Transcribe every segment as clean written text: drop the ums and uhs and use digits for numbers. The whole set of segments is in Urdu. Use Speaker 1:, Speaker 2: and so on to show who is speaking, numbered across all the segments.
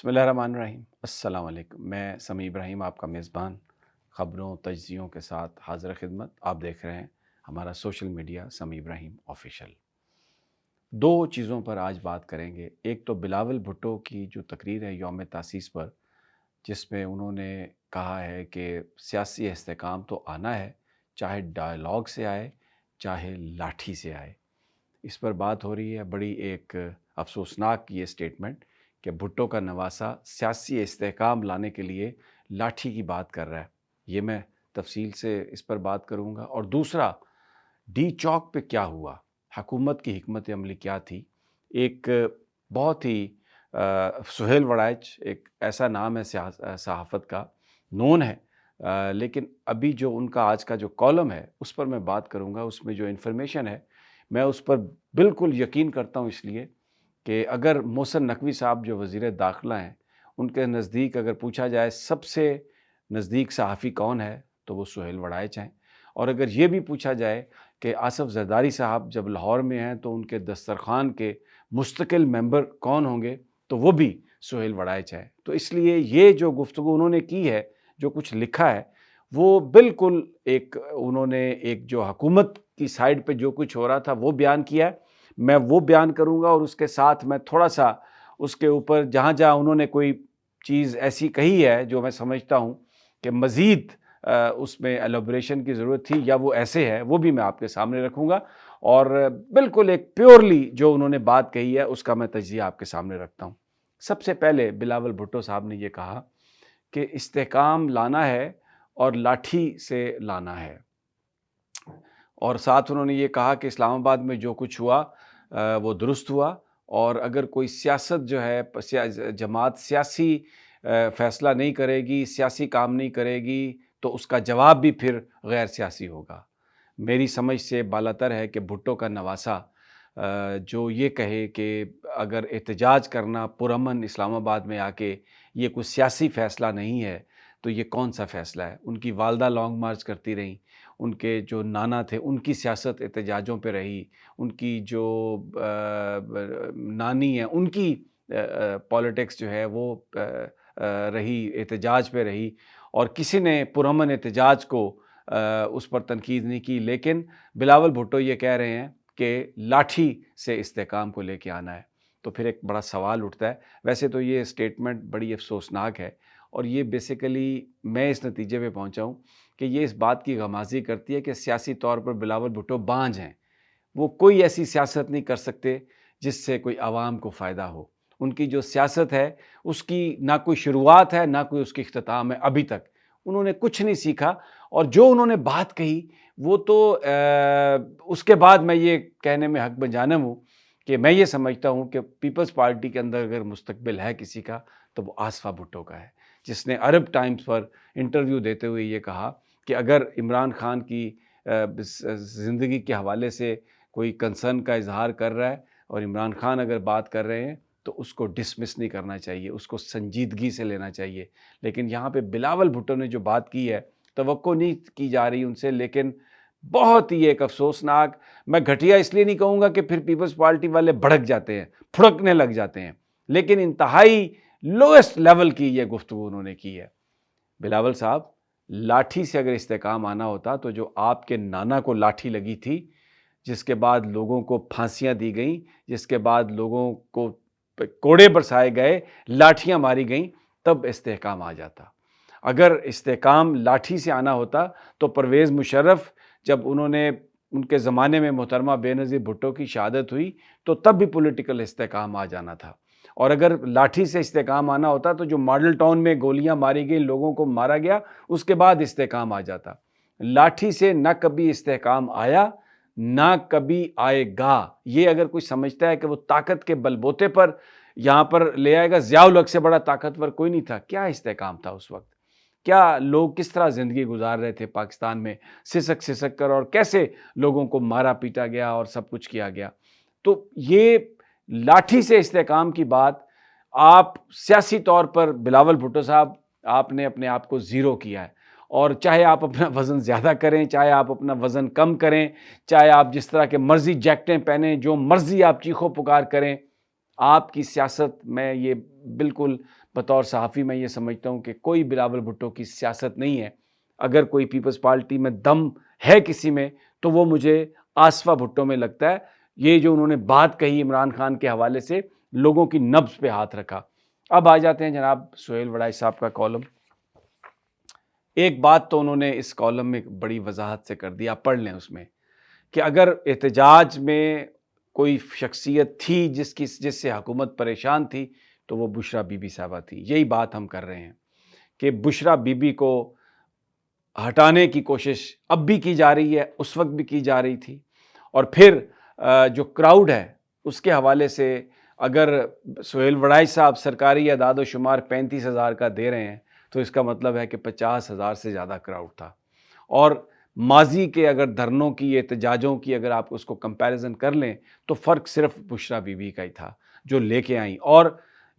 Speaker 1: بسم اللہ الرحمن الرحیم۔ السلام علیکم، میں سمیع ابراہیم آپ کا میزبان خبروں تجزیوں کے ساتھ حاضر خدمت۔ آپ دیکھ رہے ہیں ہمارا سوشل میڈیا سمیع ابراہیم آفیشیل۔ دو چیزوں پر آج بات کریں گے۔ ایک تو بلاول بھٹو کی جو تقریر ہے یوم تاسیس پر، جس میں انہوں نے کہا ہے کہ سیاسی استحکام تو آنا ہے، چاہے ڈائلاگ سے آئے چاہے لاٹھی سے آئے۔ اس پر بات ہو رہی ہے، بڑی ایک افسوسناک یہ سٹیٹمنٹ کہ بھٹو کا نواسہ سیاسی استحکام لانے کے لیے لاٹھی کی بات کر رہا ہے۔ یہ میں تفصیل سے اس پر بات کروں گا۔ اور دوسرا، ڈی چوک پہ کیا ہوا، حکومت کی حکمت عملی کیا تھی۔ ایک بہت ہی سہیل وڑائچ ایک ایسا نام ہے صحافت کا، نون ہے، لیکن ابھی جو ان کا آج کا جو کالم ہے اس پر میں بات کروں گا۔ اس میں جو انفارمیشن ہے میں اس پر بالکل یقین کرتا ہوں، اس لیے کہ اگر محسن نقوی صاحب جو وزیر داخلہ ہیں، ان کے نزدیک اگر پوچھا جائے سب سے نزدیک صحافی کون ہے تو وہ سہیل وڑائچ ہیں، اور اگر یہ بھی پوچھا جائے کہ آصف زرداری صاحب جب لاہور میں ہیں تو ان کے دسترخوان کے مستقل ممبر کون ہوں گے تو وہ بھی سہیل وڑائچ ہے۔ تو اس لیے یہ جو گفتگو انہوں نے کی ہے، جو کچھ لکھا ہے، وہ بالکل ایک انہوں نے ایک جو حکومت کی سائیڈ پہ جو کچھ ہو رہا تھا وہ بیان کیا ہے۔ میں وہ بیان کروں گا، اور اس کے ساتھ میں تھوڑا سا اس کے اوپر جہاں جہاں انہوں نے کوئی چیز ایسی کہی ہے جو میں سمجھتا ہوں کہ مزید اس میں ایلیبوریشن کی ضرورت تھی یا وہ ایسے ہے، وہ بھی میں آپ کے سامنے رکھوں گا، اور بالکل ایک پیورلی جو انہوں نے بات کہی ہے اس کا میں تجزیہ آپ کے سامنے رکھتا ہوں۔ سب سے پہلے بلاول بھٹو صاحب نے یہ کہا کہ استحکام لانا ہے اور لاٹھی سے لانا ہے، اور ساتھ انہوں نے یہ کہا کہ اسلام آباد میں جو کچھ ہوا وہ درست ہوا، اور اگر کوئی سیاست جو ہے جماعت سیاسی فیصلہ نہیں کرے گی، سیاسی کام نہیں کرے گی تو اس کا جواب بھی پھر غیر سیاسی ہوگا۔ میری سمجھ سے بالاتر ہے کہ بھٹو کا نواسہ جو یہ کہے کہ اگر احتجاج کرنا پرامن اسلام آباد میں آ کے یہ کوئی سیاسی فیصلہ نہیں ہے تو یہ کون سا فیصلہ ہے۔ ان کی والدہ لانگ مارچ کرتی رہیں، ان کے جو نانا تھے ان کی سیاست احتجاجوں پہ رہی، ان کی جو نانی ہے ان کی پولیٹکس جو ہے وہ رہی احتجاج پہ رہی، اور کسی نے پرامن احتجاج کو اس پر تنقید نہیں کی۔ لیکن بلاول بھٹو یہ کہہ رہے ہیں کہ لاٹھی سے استحکام کو لے کے آنا ہے، تو پھر ایک بڑا سوال اٹھتا ہے۔ ویسے تو یہ سٹیٹمنٹ بڑی افسوسناک ہے، اور یہ بیسیکلی میں اس نتیجے پہ پہنچا ہوں کہ یہ اس بات کی غمازی کرتی ہے کہ سیاسی طور پر بلاول بھٹو بانجھ ہیں، وہ کوئی ایسی سیاست نہیں کر سکتے جس سے کوئی عوام کو فائدہ ہو۔ ان کی جو سیاست ہے اس کی نہ کوئی شروعات ہے نہ کوئی اس کی اختتام ہے، ابھی تک انہوں نے کچھ نہیں سیکھا، اور جو انہوں نے بات کہی وہ تو اس کے بعد میں یہ کہنے میں حق بجانب ہوں کہ میں یہ سمجھتا ہوں کہ پیپلز پارٹی کے اندر اگر مستقبل ہے کسی کا تو وہ آصفہ بھٹو کا ہے، جس نے عرب ٹائمز پر انٹرویو دیتے ہوئے یہ کہا کہ اگر عمران خان کی زندگی کے حوالے سے کوئی کنسرن کا اظہار کر رہا ہے اور عمران خان اگر بات کر رہے ہیں تو اس کو ڈسمس نہیں کرنا چاہیے، اس کو سنجیدگی سے لینا چاہیے۔ لیکن یہاں پہ بلاول بھٹو نے جو بات کی ہے، توقع نہیں کی جا رہی ان سے، لیکن بہت ہی ایک افسوسناک، میں گھٹیا اس لیے نہیں کہوں گا کہ پھر پیپلز پارٹی والے بھڑک جاتے ہیں، پھڑکنے لگ جاتے ہیں، لیکن انتہائی لوئسٹ لیول کی یہ گفتگو انہوں نے کی ہے۔ بلاول صاحب، لاٹھی سے اگر استحکام آنا ہوتا تو جو آپ کے نانا کو لاٹھی لگی تھی، جس کے بعد لوگوں کو پھانسیاں دی گئیں، جس کے بعد لوگوں کو کوڑے برسائے گئے، لاٹھیاں ماری گئیں، تب استحکام آ جاتا۔ اگر استحکام لاٹھی سے آنا ہوتا تو پرویز مشرف جب انہوں نے ان کے زمانے میں محترمہ بے نظیر بھٹو کی شہادت ہوئی تو تب بھی پولیٹیکل استحکام آ جانا تھا، اور اگر لاٹھی سے استحکام آنا ہوتا تو جو ماڈل ٹاؤن میں گولیاں ماری گئی، لوگوں کو مارا گیا، اس کے بعد استحکام آ جاتا۔ لاٹھی سے نہ کبھی استحکام آیا نہ کبھی آئے گا۔ یہ اگر کوئی سمجھتا ہے کہ وہ طاقت کے بل بوتے پر یہاں پر لے آئے گا، ضیاء الحق سے بڑا طاقتور کوئی نہیں تھا۔ کیا استحکام تھا اس وقت؟ کیا لوگ کس طرح زندگی گزار رہے تھے پاکستان میں، سسک سسک کر، اور کیسے لوگوں کو مارا پیٹا گیا اور سب کچھ کیا گیا۔ تو یہ لاٹھی سے استحکام کی بات، آپ سیاسی طور پر بلاول بھٹو صاحب آپ نے اپنے آپ کو زیرو کیا ہے، اور چاہے آپ اپنا وزن زیادہ کریں، چاہے آپ اپنا وزن کم کریں، چاہے آپ جس طرح کے مرضی جیکٹیں پہنیں، جو مرضی آپ چیخو پکار کریں، آپ کی سیاست میں یہ بالکل بطور صحافی میں یہ سمجھتا ہوں کہ کوئی بلاول بھٹو کی سیاست نہیں ہے. اگر کوئی پیپلز پارٹی میں دم ہے کسی میں تو وہ مجھے آصفہ بھٹو میں لگتا ہے. یہ جو انہوں نے بات کہی عمران خان کے حوالے سے لوگوں کی نبض پہ ہاتھ رکھا. اب آ جاتے ہیں جناب سہیل وڑائی صاحب کا کالم. ایک بات تو انہوں نے اس کالم میں بڑی وضاحت سے کر دی, آپ پڑھ لیں اس میں, کہ اگر احتجاج میں کوئی شخصیت تھی جس سے حکومت پریشان تھی تو وہ بشرا بی بی صاحبہ تھی. یہی بات ہم کر رہے ہیں کہ بشرا بی بی کو ہٹانے کی کوشش اب بھی کی جا رہی ہے, اس وقت بھی کی جا رہی تھی. اور پھر جو کراؤڈ ہے اس کے حوالے سے اگر سہیل وڑائی صاحب سرکاری اعداد و شمار 35,000 کا دے رہے ہیں تو اس کا مطلب ہے کہ 50,000 سے زیادہ کراؤڈ تھا. اور ماضی کے اگر دھرنوں کی, احتجاجوں کی اگر آپ اس کو کمپیریزن کر لیں تو فرق صرف بشرا بی بی کا ہی تھا جو لے کے آئیں. اور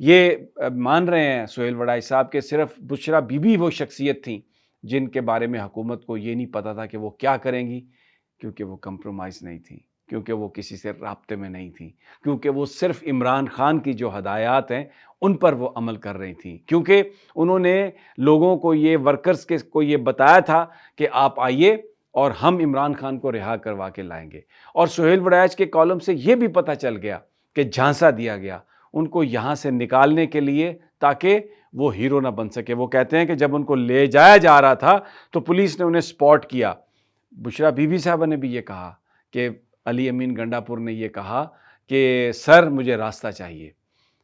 Speaker 1: یہ مان رہے ہیں سہیل وڑائی صاحب کہ صرف بشرا بی بی وہ شخصیت تھیں جن کے بارے میں حکومت کو یہ نہیں پتا تھا کہ وہ کیا کریں گی, کیونکہ وہ کمپرومائز نہیں تھیں, کیونکہ وہ کسی سے رابطے میں نہیں تھیں, کیونکہ وہ صرف عمران خان کی جو ہدایات ہیں ان پر وہ عمل کر رہی تھیں, کیونکہ انہوں نے لوگوں کو یہ ورکرز کو یہ بتایا تھا کہ آپ آئیے اور ہم عمران خان کو رہا کروا کے لائیں گے. اور سہیل وڑائی کے کالم سے یہ بھی پتہ چل گیا کہ جھانسا دیا گیا ان کو یہاں سے نکالنے کے لیے تاکہ وہ ہیرو نہ بن سکے. وہ کہتے ہیں کہ جب ان کو لے جایا جا رہا تھا تو پولیس نے انہیں سپاٹ کیا. بشرا بی بی صاحبہ نے بھی یہ کہا کہ علی امین گنڈا پور نے یہ کہا کہ سر مجھے راستہ چاہیے,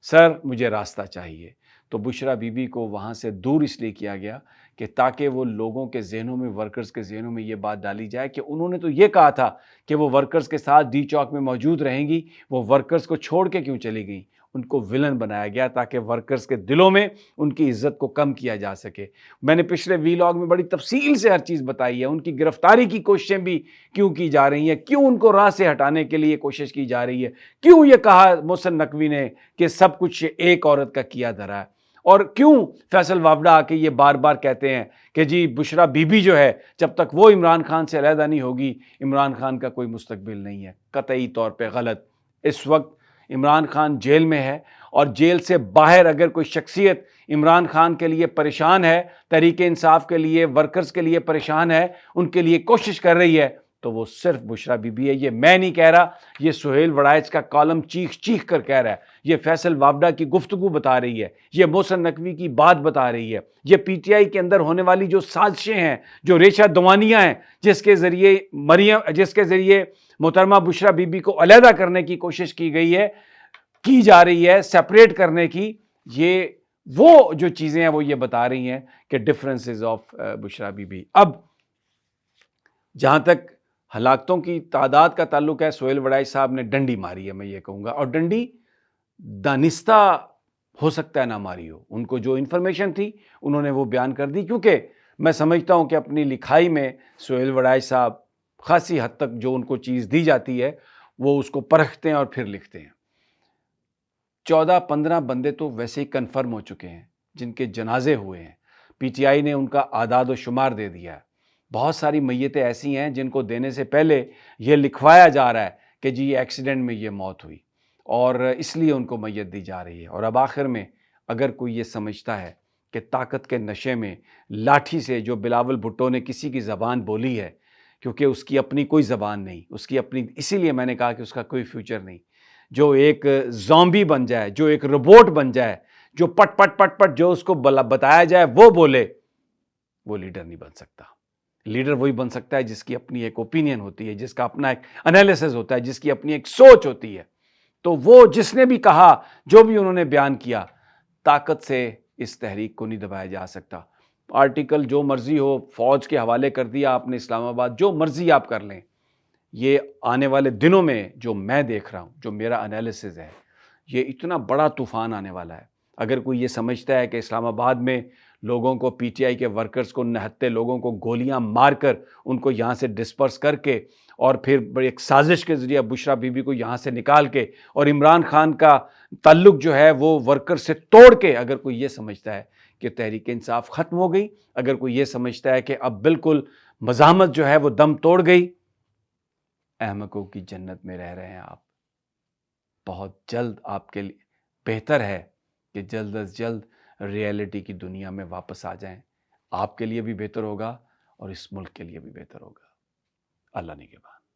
Speaker 1: سر مجھے راستہ چاہیے. تو بشرا بی بی کو وہاں سے دور اس لیے کیا گیا کہ تاکہ وہ لوگوں کے ذہنوں میں, ورکرز کے ذہنوں میں یہ بات ڈالی جائے کہ انہوں نے تو یہ کہا تھا کہ وہ ورکرز کے ساتھ ڈی چوک میں موجود رہیں گی, وہ ورکرز کو چھوڑ کے کیوں چلی گئیں. ان کو ولن بنایا گیا تاکہ ورکرز کے دلوں میں ان کی عزت کو کم کیا جا سکے. میں نے پچھلے ویلاگ میں بڑی تفصیل سے ہر چیز بتائی ہے, ان کی گرفتاری کی کوششیں بھی کیوں کی جا رہی ہیں, کیوں ان کو راہ سے ہٹانے کے لیے کوشش کی جا رہی ہے, کیوں یہ کہا محسن نقوی نے کہ سب کچھ ایک عورت کا کیا دھرا ہے, اور کیوں فیصل وابڈہ آ کے یہ بار بار کہتے ہیں کہ جی بشرا بی بی جو ہے جب تک وہ عمران خان سے علیحدہ نہیں ہوگی عمران خان کا کوئی مستقبل نہیں ہے. قطعی طور پہ غلط. اس وقت عمران خان جیل میں ہے اور جیل سے باہر اگر کوئی شخصیت عمران خان کے لیے پریشان ہے, تحریک انصاف کے لیے, ورکرز کے لیے پریشان ہے, ان کے لیے کوشش کر رہی ہے تو وہ صرف بشرا بی بی ہے. یہ میں نہیں کہہ رہا, یہ سہیل وڑائی کا کالم چیخ چیخ کر کہہ رہا ہے, یہ فیصل وابڈہ کی گفتگو بتا رہی ہے, یہ محسن نقوی کی بات بتا رہی ہے, یہ پی ٹی آئی کے اندر ہونے والی جو سازشیں ہیں, جو ریشہ دوانیاں ہیں, جس کے ذریعے محترمہ بشرا بی بی کو علیحدہ کرنے کی کوشش کی جا رہی ہے, سیپریٹ کرنے کی, یہ وہ جو چیزیں ہیں وہ یہ بتا رہی ہیں کہ differences of Bushra be be. اب جہاں تک ہلاکتوں کی تعداد کا تعلق ہے, سہیل وڑائی صاحب نے ڈنڈی ماری ہے, میں یہ کہوں گا, اور ڈنڈی دانستہ ہو سکتا ہے نہ ماری ہو. ان کو جو انفارمیشن تھی انہوں نے وہ بیان کر دی, کیونکہ میں سمجھتا ہوں کہ اپنی لکھائی میں سہیل وڑائی صاحب خاصی حد تک جو ان کو چیز دی جاتی ہے وہ اس کو پرکھتے ہیں اور پھر لکھتے ہیں. 14-15 بندے تو ویسے ہی کنفرم ہو چکے ہیں جن کے جنازے ہوئے ہیں, پی ٹی آئی نے ان کا اعداد و شمار دے دیا ہے. بہت ساری میتیں ایسی ہیں جن کو دینے سے پہلے یہ لکھوایا جا رہا ہے کہ جی یہ ایکسیڈنٹ میں یہ موت ہوئی اور اس لیے ان کو میت دی جا رہی ہے. اور اب آخر میں اگر کوئی یہ سمجھتا ہے کہ طاقت کے نشے میں لاٹھی سے, جو بلاول بھٹو نے کسی کی زبان بولی ہے, کیونکہ اس کی اپنی کوئی زبان نہیں, اس کی اپنی, اسی لیے میں نے کہا کہ اس کا کوئی فیوچر نہیں, جو ایک زومبی بن جائے, جو ایک روبوٹ بن جائے, جو پٹ پٹ پٹ پٹ جو اس کو بتایا جائے وہ بولے, وہ لیڈر نہیں بن سکتا. لیڈر وہی بن سکتا ہے جس کی اپنی ایک اوپینین ہوتی ہے, جس کا اپنا ایک انالیسس ہوتا ہے, جس کی اپنی ایک سوچ ہوتی ہے. تو وہ جس نے بھی کہا, جو بھی انہوں نے بیان کیا, طاقت سے اس تحریک کو نہیں دبایا جا سکتا. آرٹیکل جو مرضی ہو فوج کے حوالے کر دیا آپ نے, اسلام آباد, جو مرضی آپ کر لیں. یہ آنے والے دنوں میں جو میں دیکھ رہا ہوں, جو میرا انالیسس ہے, یہ اتنا بڑا طوفان آنے والا ہے. اگر کوئی یہ سمجھتا ہے کہ اسلام آباد میں لوگوں کو, پی ٹی آئی کے ورکرز کو, نہتے لوگوں کو گولیاں مار کر ان کو یہاں سے ڈسپرس کر کے اور پھر بڑی ایک سازش کے ذریعہ بشرا بی بی کو یہاں سے نکال کے اور عمران خان کا تعلق جو ہے وہ ورکر سے توڑ کے, اگر کوئی یہ سمجھتا ہے کہ تحریک انصاف ختم ہو گئی, اگر کوئی یہ سمجھتا ہے کہ اب بالکل مزاحمت جو ہے وہ دم توڑ گئی, احمقوں کی جنت میں رہ رہے ہیں آپ. بہت جلد آپ کے لیے بہتر ہے کہ جلد از جلد ریئلٹی کی دنیا میں واپس آ جائیں. آپ کے لیے بھی بہتر ہوگا اور اس ملک کے لیے بھی بہتر ہوگا. اللہ نگہبان.